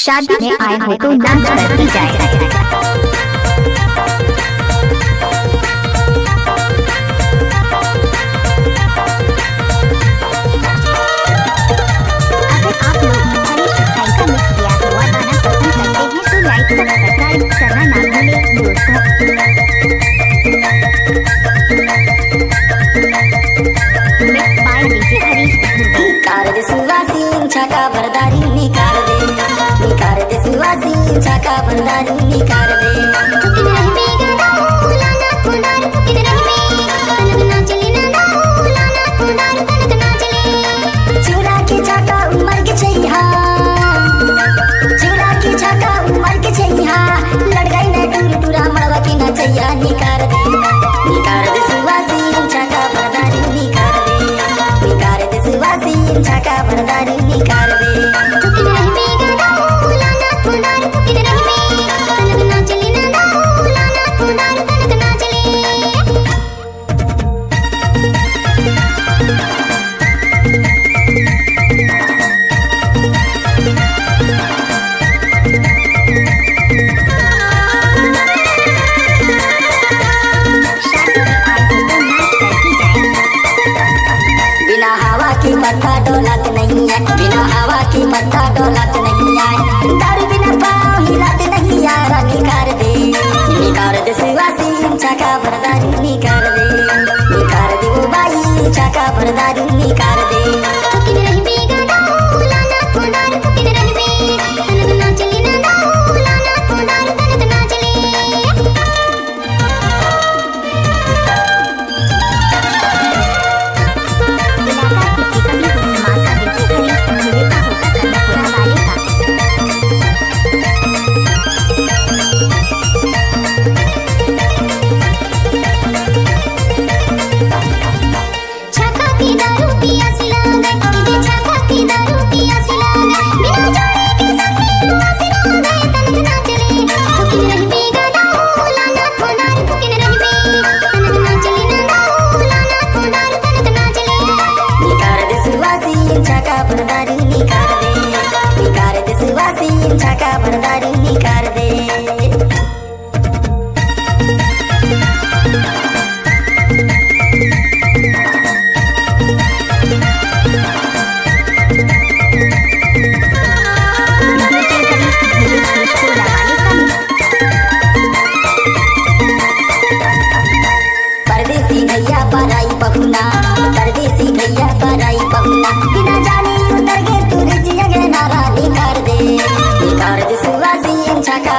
शादी में आए हो तो नाच कर दी जाए। सब्सक्राइब करना ना भूलें दोस्तों। मिक्स बाय डीजे हरीश निकार दे सुवासी छाका बरदारी निकार दे सुवासी छाका बरदारी निकार दे चूड़ा की छाका उमर के छैया चूड़ा की छाका उमर के छैया लड़ गई ना टूर टूरा मड़वा की ना छैया निकार दे सुवासी छाका बरदारी निकार दे सुवासी छाका बरदारी निकार दे बिना हवा की पत्ता डोलत नहीं है, बिना हवा की पत्ता डोलत नहीं है, दारू बिना पाँव हिलत नहीं यार निकार दे सुवासी छाका बरदारी निकार दे वो बाई छाका बरदारी निकार दे छाका बरदारी निकार दे सुवासी छाका बरदारी निकार दे परदेसी भैया पराई बहुना परदेसी भैया पराई बहुना बिना जाने उतर गे तू रिजिया गे नारा निकार दे सुवासी छाका